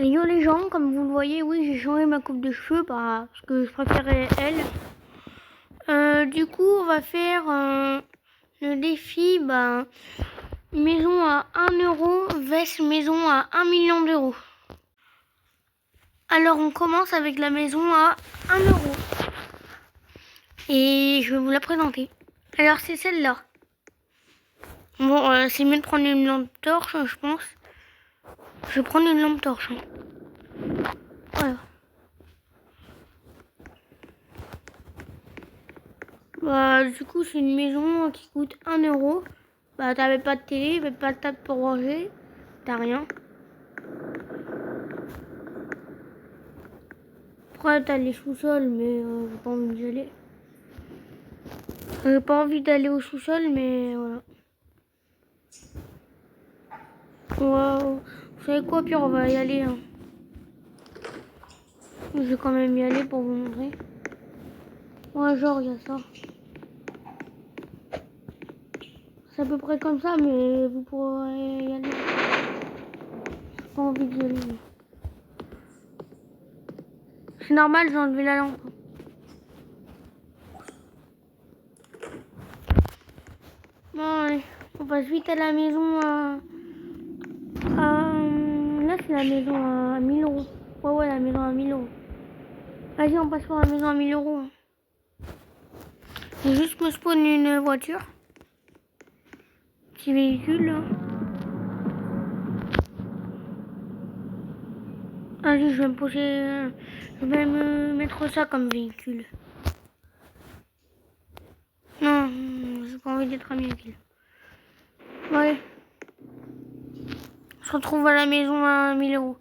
Yo les gens, comme vous le voyez, oui, j'ai changé ma coupe de cheveux parce que je préférais elle. Du coup, on va faire le défi, une maison à 1 euro vs maison à 1 million d'euros. Alors on commence avec la maison à 1 euro. Et je vais vous la présenter. Alors c'est celle-là. Bon, c'est mieux de prendre une lampe torche, je pense. Je vais prendre une lampe torche. Voilà. Du coup, c'est une maison qui coûte 1 euro. T'avais pas de télé, pas de table pour manger, t'as rien. Après, t'as les sous-sols, mais j'ai pas envie d'y aller. J'ai pas envie d'aller au sous-sol, mais voilà. Wow. Vous savez quoi, Pierre, on va y aller. Hein. Je vais quand même y aller pour vous montrer. Ouais, genre, il y a ça. C'est à peu près comme ça, mais vous pourrez y aller. J'ai pas envie d'y aller. C'est normal, j'ai enlevé la lampe. Bon, allez, on passe vite à la maison. Là, c'est la maison à 1000 euros. Ouais, la maison à 1000 euros. Vas-y, on passe pour la maison à 1000 euros. J'ai juste me spawn une voiture. Petit véhicule. Là. Allez, je vais me poser. Je vais me mettre ça comme véhicule. Non, j'ai pas envie d'être un véhicule. Ouais. On se retrouve à la maison à 1000 euros.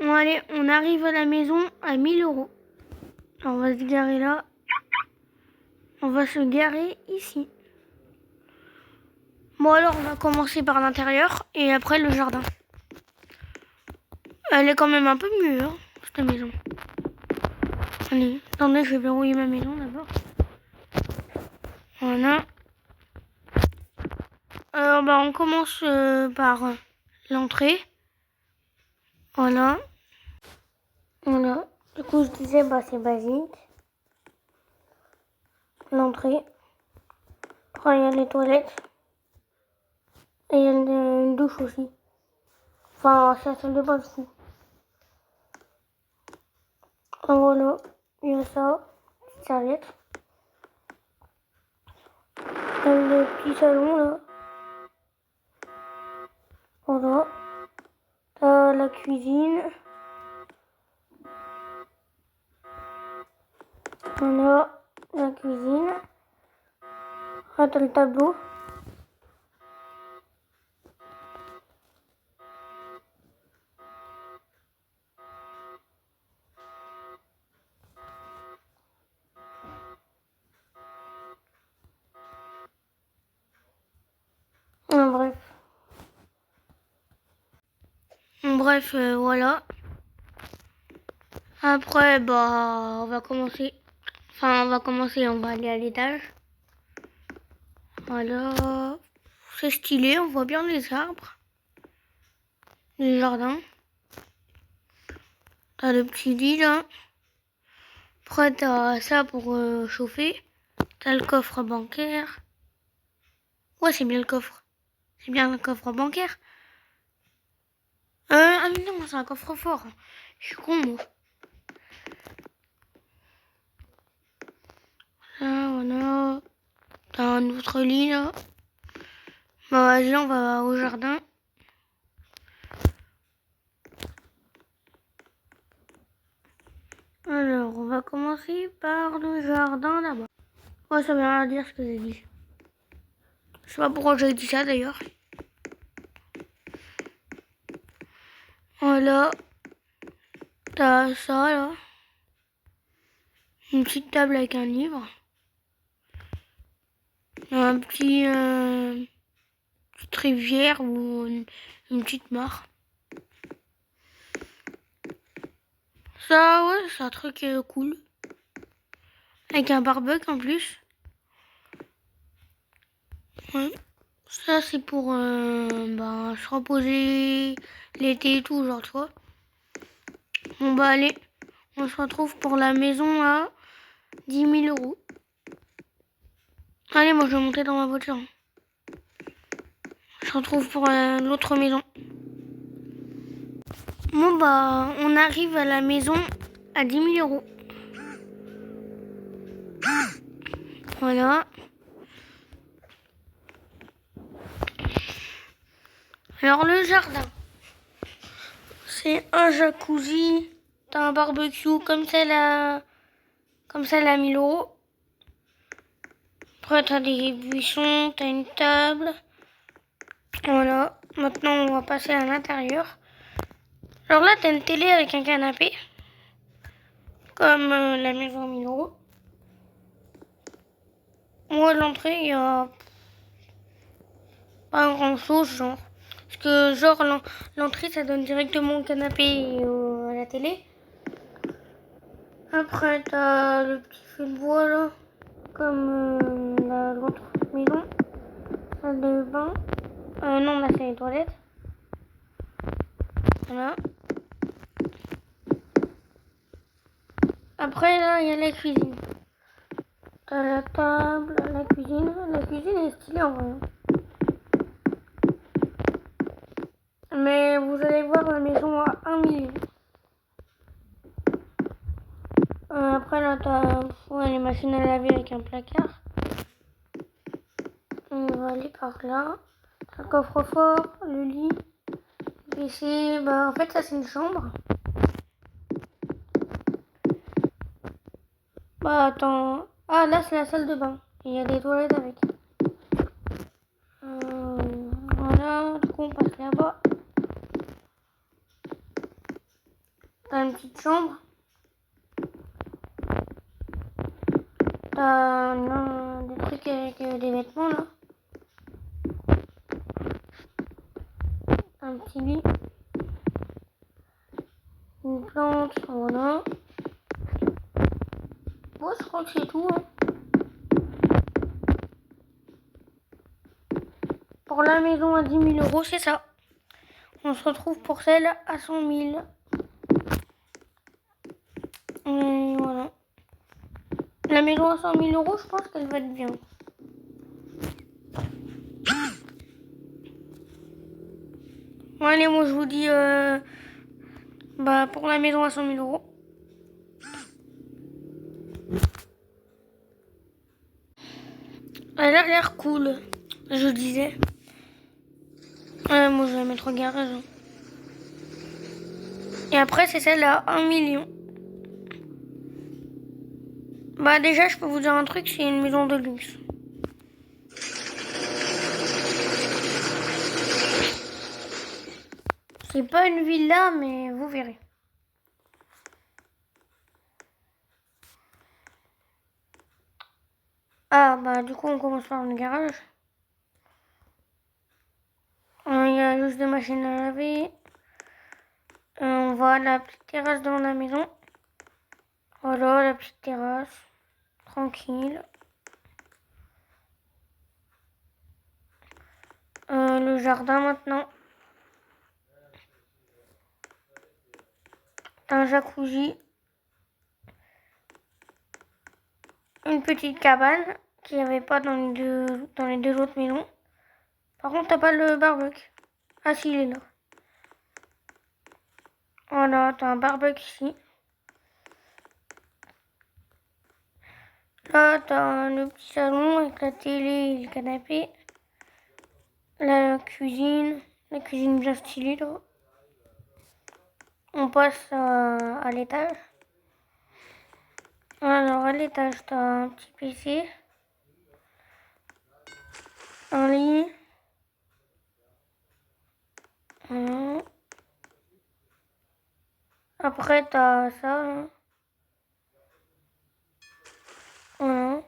Bon, allez, on arrive à la maison à 1000 euros. Alors, on va se garer là. On va se garer ici. Bon, alors, on va commencer par l'intérieur et après le jardin. Elle est quand même un peu mieux, hein, cette maison. Allez, attendez, je vais verrouiller ma maison d'abord. Voilà. On commence par l'entrée. Voilà. Voilà. Du coup, je disais, c'est basique. L'entrée. Après, il y a les toilettes. Et il y a une douche aussi. Enfin, c'est la salle de bain, du coup. Voilà. Il y a ça. Petite serviette. Le petit salon, là. Voilà. T'as la cuisine. Voilà. La cuisine. Là, t'as le tableau. Bref. Bref, voilà. Après, on va commencer. Enfin, on va aller à l'étage. Voilà. C'est stylé, on voit bien les arbres. Les jardins. T'as le petit lit là. Après, t'as ça pour chauffer. T'as le coffre bancaire. Ouais, c'est bien le coffre. C'est bien le coffre bancaire. Ah mais non, c'est un coffre fort. Je suis con, moi. Là, voilà. T'as un autre lit là. Vas-y, on va au jardin. Alors, on va commencer par le jardin d'abord. Ouais, ça veut rien dire ce que j'ai dit. Je sais pas pourquoi j'ai dit ça d'ailleurs. Voilà. T'as ça là. Une petite table avec un livre. Un petite rivière ou une petite mare. Ça, ouais, c'est un truc cool. Avec un barbecue en plus. Ouais. Ça, c'est pour se reposer l'été et tout, genre, tu vois. Bon, bah, allez, on se retrouve pour la maison à 10 000 euros. Allez, moi, je vais monter dans ma voiture. On se retrouve pour l'autre maison. Bon, bah, on arrive à la maison à 10 000 euros. Voilà. Alors, le jardin. C'est un jacuzzi. T'as un barbecue comme celle à 1000 euros. Après, t'as des buissons, t'as une table. Voilà. Maintenant, on va passer à l'intérieur. Alors là, t'as une télé avec un canapé. Comme la maison à 1000 euros. Moi, à l'entrée, il y a pas grand chose, genre. Parce que, genre, l'entrée, ça donne directement au canapé et à la télé. Après, t'as le petit feu de bois, là. Comme l'autre maison. Salle de bain. Non, là, c'est les toilettes. Voilà. Après, là, il y a la cuisine. T'as la table, la cuisine. La cuisine est stylée, en vrai. Mais vous allez voir la maison à 1 million. Après, là, t'as les machines à laver avec un placard. On va aller par là. Un coffre-fort, le lit, le WC. Bah, en fait, ça, c'est une chambre. Bah, attends. Ah, là, c'est la salle de bain. Il y a des toilettes avec. Voilà, du coup, on passe là-bas. T'as une petite chambre. T'as des trucs avec des vêtements, là. Un petit lit. Une plante, voilà. Bon, je crois que c'est tout, hein. Pour la maison à 10 000 euros, c'est ça. On se retrouve pour celle à 100 000. Et voilà. La maison à 100 000 euros, je pense qu'elle va être bien. Bon, allez, moi je vous dis pour la maison à 100 000 euros. Elle a l'air cool, je disais. Moi je vais la mettre au garage. Hein. Et après, c'est celle à 1 million. Bah déjà, je peux vous dire un truc, c'est une maison de luxe. C'est pas une villa, mais vous verrez. Ah, bah du coup, on commence par le garage. Il y a juste des machines à laver. On voit la petite terrasse dans la maison. Voilà, la petite terrasse. Tranquille. Le jardin maintenant. Un jacuzzi. Une petite cabane qu'il n'y avait pas dans les deux autres maisons. Par contre, t'as pas le barbecue. Ah si, il est là. Voilà, t'as un barbecue ici. Là, t'as le petit salon avec la télé et le canapé. La cuisine bien stylée là. On passe à l'étage. Alors à l'étage, t'as un petit PC, un lit. Voilà. Après, t'as ça. Hein. Voilà.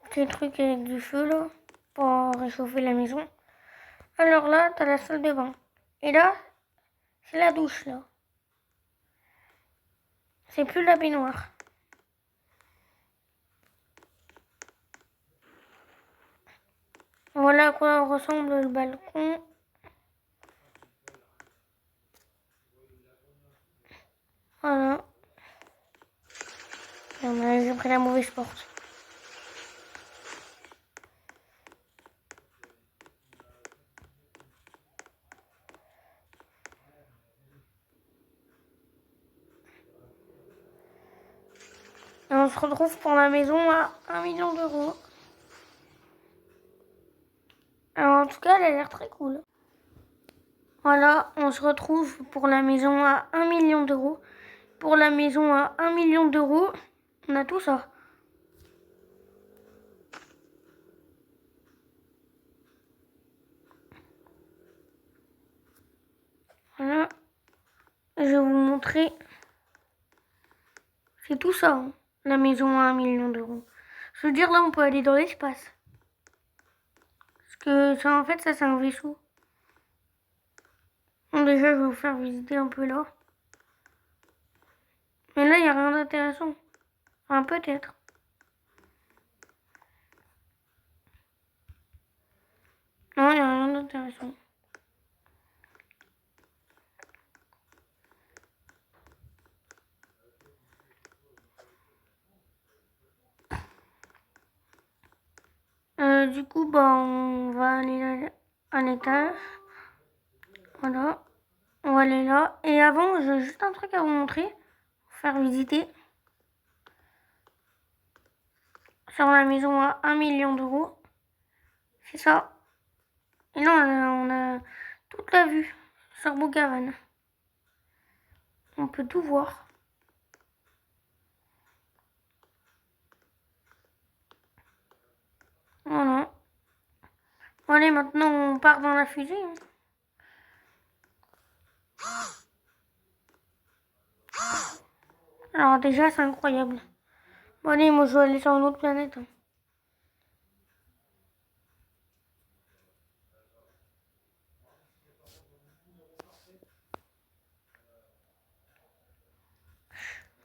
Petit truc avec du feu là, pour réchauffer la maison. Alors là, t'as la salle de bain. Et là, c'est la douche là. C'est plus la baignoire. Voilà à quoi ressemble le balcon. Voilà. J'ai pris la mauvaise porte. Et on se retrouve pour la maison à 1 million d'euros. Alors, en tout cas, elle a l'air très cool. Voilà, on se retrouve pour la maison à 1 million d'euros. Pour la maison à 1 million d'euros, on a tout ça. Voilà. Je vais vous montrer. C'est tout ça, hein, la maison à 1 million d'euros. Je veux dire, là, on peut aller dans l'espace. Parce que ça, en fait, ça, c'est un vaisseau. Bon, déjà, je vais vous faire visiter un peu là. Mais là, il n'y a rien d'intéressant. Enfin, peut-être. Non, il n'y a rien d'intéressant. Du coup, bah, on va aller à l'étage. Voilà. On va aller là. Et avant, j'ai juste un truc à vous montrer. Vous faire visiter. Sur la maison à 1 million d'euros. C'est ça. Et là, on a toute la vue sur Bougavan. On peut tout voir. Voilà. Bon, allez, maintenant, on part dans la fusée. Alors déjà, c'est incroyable. Bon, allez, moi, je vais aller sur une autre planète.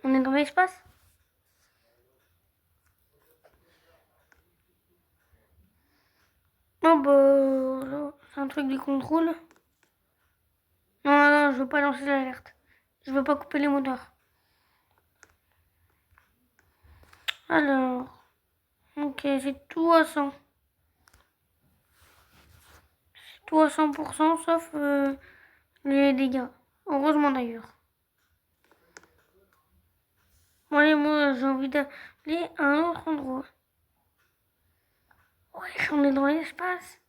On est dans l'espace. Oh, bah, là, c'est un truc de contrôle. Non, non, je veux pas lancer l'alerte. Je veux pas couper les moteurs. Alors, ok, c'est tout à 100. C'est tout à 100%, sauf les dégâts. Heureusement d'ailleurs. Bon, allez, moi, j'ai envie d'aller à un autre endroit. Ouais, on est dans l'espace.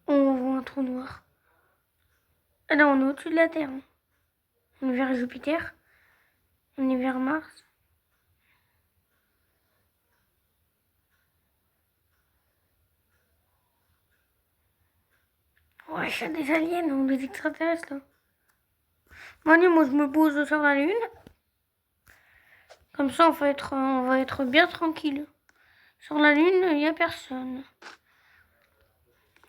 On voit un trou noir. Et là, on est au-dessus de la Terre. On est vers Jupiter. On est vers Mars. Ouais, il y a des aliens ou des extraterrestres là. Bon, allez, moi je me pose sur la Lune. Comme ça, on va être bien tranquille. Sur la Lune, il n'y a personne.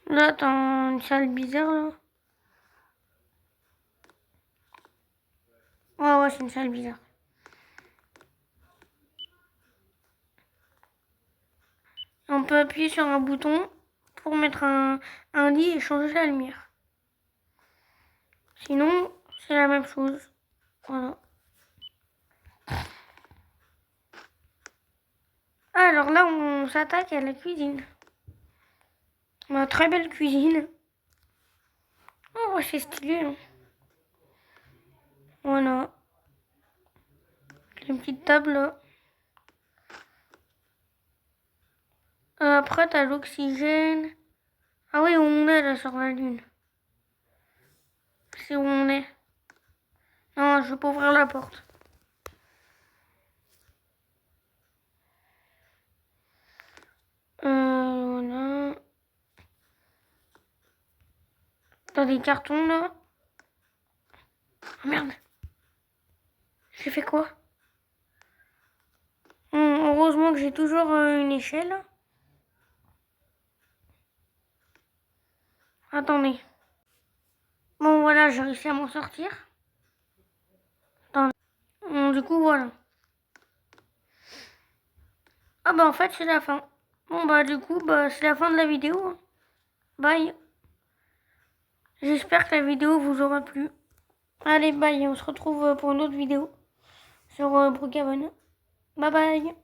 Là, t'as une salle bizarre là. Ouais, ouais, c'est une salle bizarre. On peut appuyer sur un bouton pour mettre un lit et changer la lumière. Sinon, c'est la même chose. Voilà. Alors là, on s'attaque à la cuisine. On a une très belle cuisine. Oh, c'est stylé. Hein. Voilà. Une petite table là. Après, t'as l'oxygène. Ah oui, où on est là sur la Lune. C'est où on est. Non, je vais pas ouvrir la porte. Voilà. T'as des cartons là. Oh, merde. J'ai fait quoi? Heureusement que j'ai toujours une échelle. Attendez. Bon, voilà, j'ai réussi à m'en sortir. Attendez. Du coup, voilà. Ah bah en fait c'est la fin. Bon bah du coup bah c'est la fin de la vidéo. Bye. J'espère que la vidéo vous aura plu. Allez bye, on se retrouve pour une autre vidéo sur Brookhaven. Bye bye.